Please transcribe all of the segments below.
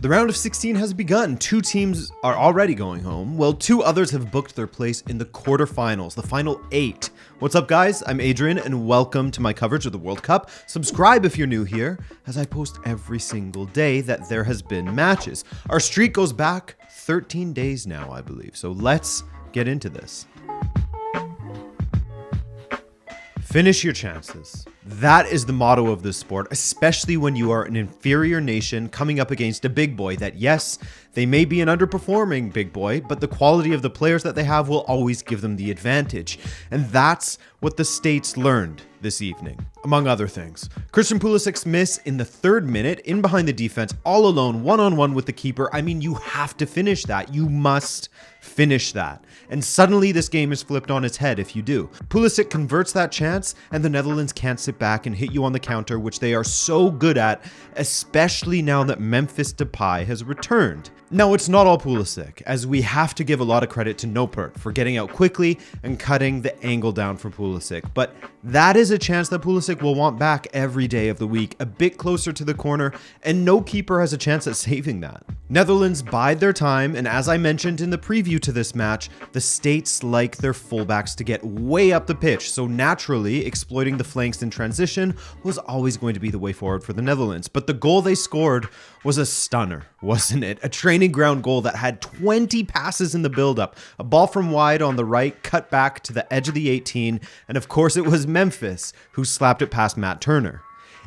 The round of 16 has begun. 2 teams are already going home, while 2 others have booked their place in the quarterfinals, the final 8. What's up, guys? I'm Adrian, and welcome to my coverage of the World Cup. Subscribe if you're new here, as I post every single day that there has been matches. Our streak goes back 13 days now, I believe, so let's get into this. Finish your chances. That is the motto of this sport, especially when you are an inferior nation coming up against a big boy that, yes, they may be an underperforming big boy, but the quality of the players that they have will always give them the advantage. And that's what the States learned this evening, among other things. Christian Pulisic's miss in the 3rd minute, in behind the defense, all alone, one-on-one with the keeper. I mean, you have to finish that. You must finish that. And suddenly this game is flipped on its head if you do. Pulisic converts that chance, and the Netherlands can't sit back and hit you on the counter, which they are so good at, especially now that Memphis Depay has returned. Now, it's not all Pulisic, as we have to give a lot of credit to Noppert for getting out quickly and cutting the angle down for Pulisic, but that is a chance that Pulisic will want back every day of the week, a bit closer to the corner, and no keeper has a chance at saving that. Netherlands bide their time, and as I mentioned in the preview to this match, the States like their fullbacks to get way up the pitch, so naturally, exploiting the flanks in transition was always going to be the way forward for the Netherlands. But the goal they scored was a stunner, wasn't it? A training ground goal that had 20 passes in the build-up, a ball from wide on the right, cut back to the edge of the 18, and of course it was Memphis who slapped it past Matt Turner.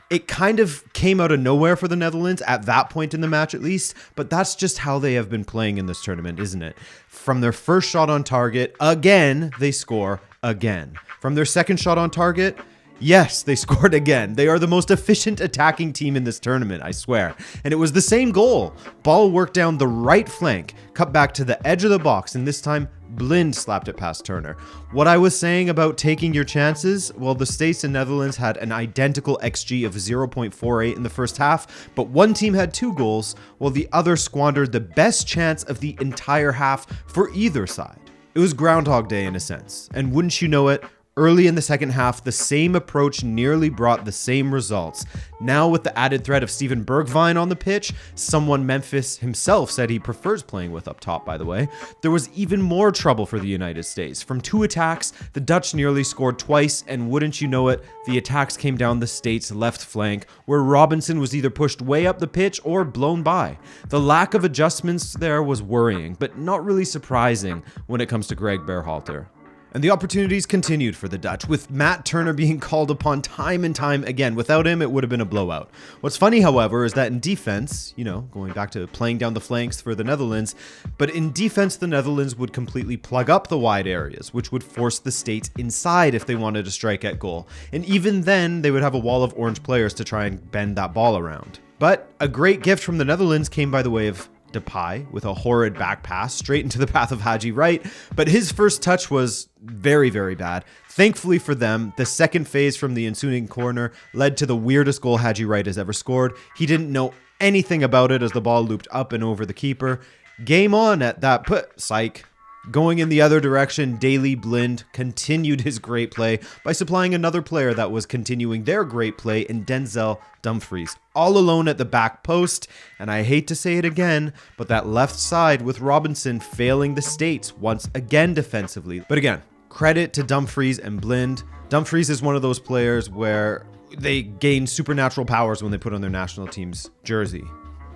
It kind of came out of nowhere for the Netherlands at that point in the match at least, but that's just how they have been playing in this tournament, isn't it? From their first shot on target, again, they score again. From their second shot on target, yes, they scored again. They are the most efficient attacking team in this tournament, I swear. And it was the same goal. Ball worked down the right flank, cut back to the edge of the box, and this time Blind slapped it past Turner. What I was saying about taking your chances, well, the States and Netherlands had an identical XG of 0.48 in the first half, but one team had 2 goals, while the other squandered the best chance of the entire half for either side. It was Groundhog Day in a sense, and wouldn't you know it, early in the second half, the same approach nearly brought the same results. Now with the added threat of Steven Bergwijn on the pitch, someone Memphis himself said he prefers playing with up top, by the way, there was even more trouble for the United States. From 2 attacks, the Dutch nearly scored twice, and wouldn't you know it, the attacks came down the States' left flank, where Robinson was either pushed way up the pitch or blown by. The lack of adjustments there was worrying, but not really surprising when it comes to Greg Berhalter. And the opportunities continued for the Dutch, with Matt Turner being called upon time and time again. Without him, it would have been a blowout. What's funny, however, is that in defense, going back to playing down the flanks for the Netherlands, but in defense, the Netherlands would completely plug up the wide areas, which would force the States inside if they wanted to strike at goal. And even then, they would have a wall of orange players to try and bend that ball around. But a great gift from the Netherlands came by the way of Depay with a horrid back pass straight into the path of Haji Wright, but his first touch was very, very bad. Thankfully for them, the second phase from the ensuing corner led to the weirdest goal Haji Wright has ever scored. He didn't know anything about it as the ball looped up and over the keeper. Game on at that psych. Going in the other direction, Daley Blind continued his great play by supplying another player that was continuing their great play in Denzel Dumfries, all alone at the back post, and I hate to say it again, but that left side with Robinson failing the States once again defensively. But again, credit to Dumfries and Blind. Dumfries is one of those players where they gain supernatural powers when they put on their national team's jersey.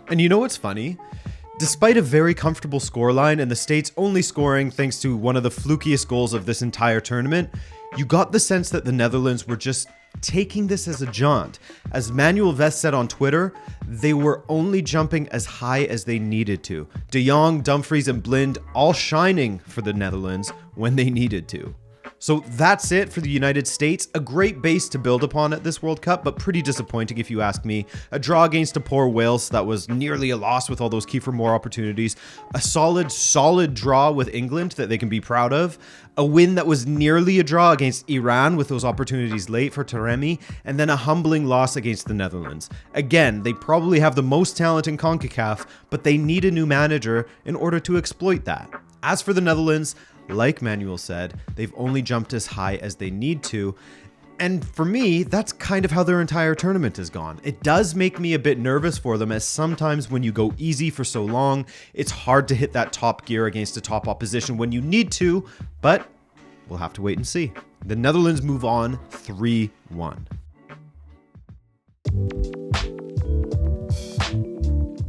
And you know what's funny? Despite a very comfortable scoreline and the States only scoring thanks to one of the flukiest goals of this entire tournament, you got the sense that the Netherlands were just taking this as a jaunt. As Manuel Vest said on Twitter, they were only jumping as high as they needed to. De Jong, Dumfries, and Blind all shining for the Netherlands when they needed to. So that's it for the United States. A great base to build upon at this World Cup, but pretty disappointing if you ask me. A draw against a poor Wales that was nearly a loss with all those Kiefer Moore opportunities. A solid draw with England that they can be proud of. A win that was nearly a draw against Iran with those opportunities late for Taremi. And then a humbling loss against the Netherlands. Again, they probably have the most talent in CONCACAF, but they need a new manager in order to exploit that. As for the Netherlands, like Manuel said, they've only jumped as high as they need to. And for me, that's kind of how their entire tournament has gone. It does make me a bit nervous for them, as sometimes when you go easy for so long, it's hard to hit that top gear against a top opposition when you need to, but we'll have to wait and see. The Netherlands move on 3-1.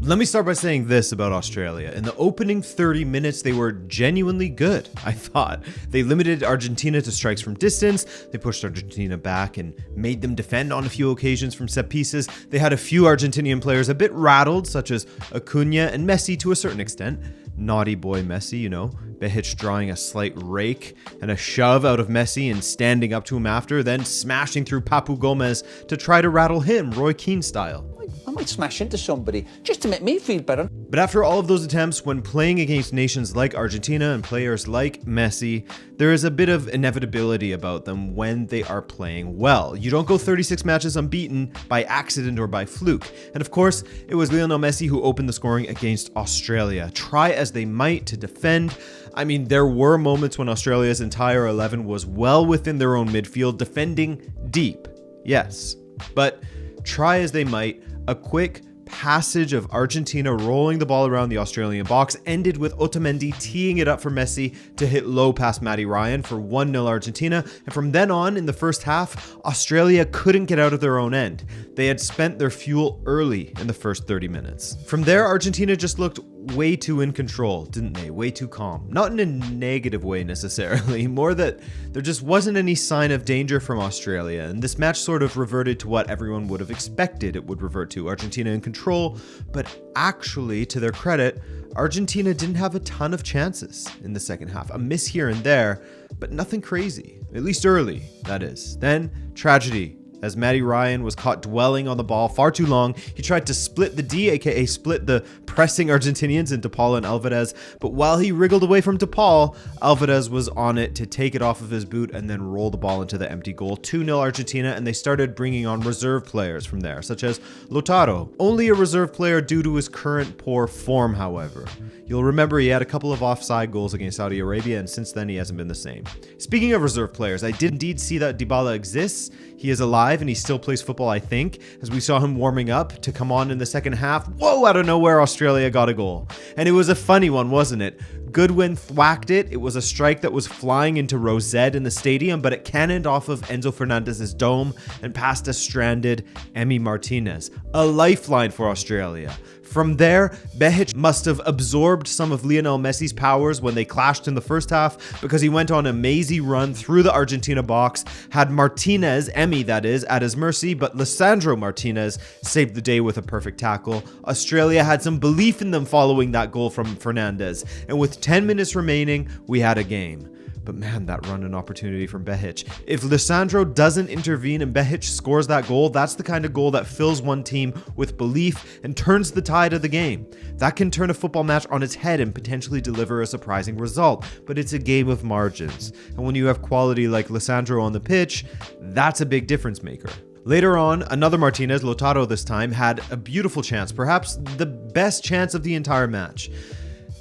Let me start by saying this about Australia. In the opening 30 minutes, they were genuinely good, I thought. They limited Argentina to strikes from distance. They pushed Argentina back and made them defend on a few occasions from set pieces. They had a few Argentinian players a bit rattled, such as Acuna and Messi to a certain extent. Naughty boy Messi, you know. Behic drawing a slight rake and a shove out of Messi and standing up to him after, then smashing through Papu Gomez to try to rattle him, Roy Keane style. I might smash into somebody just to make me feel better. But after all of those attempts, when playing against nations like Argentina and players like Messi, there is a bit of inevitability about them when they are playing well. You don't go 36 matches unbeaten by accident or by fluke. And of course, it was Lionel Messi who opened the scoring against Australia. Try as they might to defend. I mean, there were moments when Australia's entire 11 was well within their own midfield, defending deep. Yes, but try as they might, a quick passage of Argentina rolling the ball around the Australian box ended with Otamendi teeing it up for Messi to hit low past Matty Ryan for 1-0 Argentina. And from then on, in the first half, Australia couldn't get out of their own end. They had spent their fuel early in the first 30 minutes. From there, Argentina just looked way too in control, didn't they? Way too calm. Not in a negative way necessarily, more that there just wasn't any sign of danger from Australia, and this match sort of reverted to what everyone would have expected it would revert to, Argentina in control, but actually, to their credit, Argentina didn't have a ton of chances in the second half. A miss here and there, but nothing crazy, at least early, that is. Then, tragedy. As Matty Ryan was caught dwelling on the ball far too long, he tried to split the D, aka split the pressing Argentinians into Paul and Alvarez, but while he wriggled away from DePaul, Alvarez was on it to take it off of his boot and then roll the ball into the empty goal. 2-0 Argentina, and they started bringing on reserve players from there, such as Lautaro. Only a reserve player due to his current poor form, however. You'll remember he had a couple of offside goals against Saudi Arabia, and since then he hasn't been the same. Speaking of reserve players, I did indeed see that Dybala exists. He is alive and he still plays football, I think, as we saw him warming up to come on in the second half. Whoa, out of nowhere, Australia got a goal. And it was a funny one, wasn't it? Goodwin thwacked it. It was a strike that was flying into Rosette in the stadium, but it cannoned off of Enzo Fernandez's dome and past a stranded Emi Martinez. A lifeline for Australia. From there, Behic must have absorbed some of Lionel Messi's powers when they clashed in the first half, because he went on a mazy run through the Argentina box, had Martinez, Emi that is, at his mercy, but Lisandro Martinez saved the day with a perfect tackle. Australia had some belief in them following that goal from Fernandez, and with 10 minutes remaining, we had a game. But man, that run and opportunity from Behic. If Lisandro doesn't intervene and Behic scores that goal, that's the kind of goal that fills one team with belief and turns the tide of the game. That can turn a football match on its head and potentially deliver a surprising result, but it's a game of margins. And when you have quality like Lisandro on the pitch, that's a big difference maker. Later on, another Martinez, Lautaro this time, had a beautiful chance, perhaps the best chance of the entire match.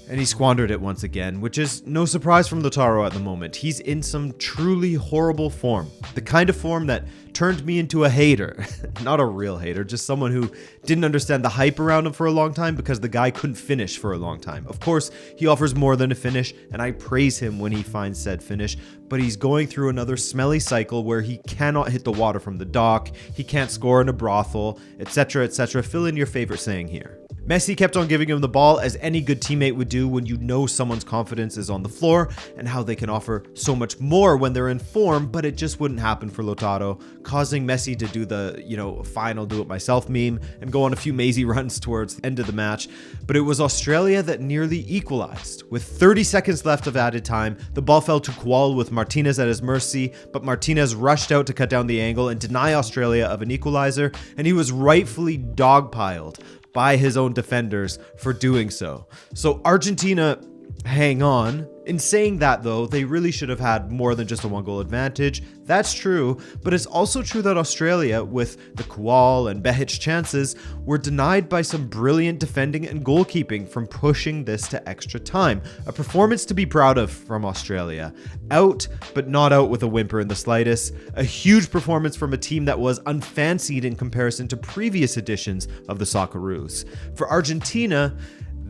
And he squandered it once again, which is no surprise from Lautaro at the moment. He's in some truly horrible form. The kind of form that turned me into a hater. Not a real hater, just someone who didn't understand the hype around him for a long time because the guy couldn't finish for a long time. Of course, he offers more than a finish, and I praise him when he finds said finish, but he's going through another smelly cycle where he cannot hit the water from the dock, he can't score in a brothel, etc., etc. Fill in your favorite saying here. Messi kept on giving him the ball, as any good teammate would do when you know someone's confidence is on the floor and how they can offer so much more when they're in form, but it just wouldn't happen for Lautaro, causing Messi to do the, fine, I'll do it myself meme and go on a few mazy runs towards the end of the match. But it was Australia that nearly equalized. With 30 seconds left of added time, the ball fell to Kual with Martinez at his mercy, but Martinez rushed out to cut down the angle and deny Australia of an equalizer, and he was rightfully dogpiled by his own defenders for doing so. So Argentina hang on. In saying that, though, they really should have had more than just a 1-goal advantage. That's true, but it's also true that Australia, with the Kowal and Behic chances, were denied by some brilliant defending and goalkeeping from pushing this to extra time. A performance to be proud of from Australia. Out, but not out with a whimper in the slightest. A huge performance from a team that was unfancied in comparison to previous editions of the Socceroos. For Argentina,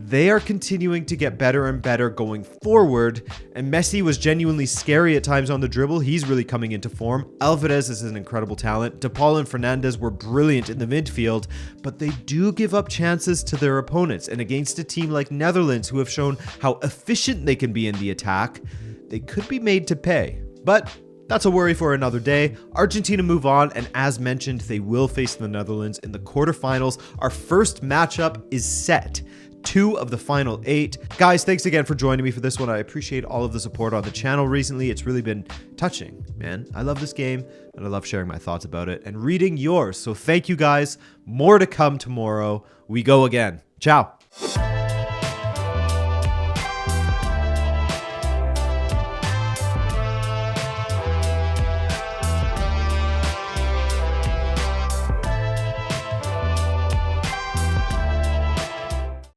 they are continuing to get better and better going forward, and Messi was genuinely scary at times on the dribble. He's really coming into form. Alvarez is an incredible talent. De Paul and Fernandez were brilliant in the midfield, but they do give up chances to their opponents, and against a team like Netherlands, who have shown how efficient they can be in the attack, they could be made to pay. But that's a worry for another day. Argentina move on, and as mentioned, they will face the Netherlands in the quarterfinals. Our first matchup is set. 2 of the final 8. Guys, thanks again for joining me for this one. I appreciate all of the support on the channel recently. It's really been touching, man. I love this game, and I love sharing my thoughts about it and reading yours. So thank you guys. More to come tomorrow. We go again. Ciao.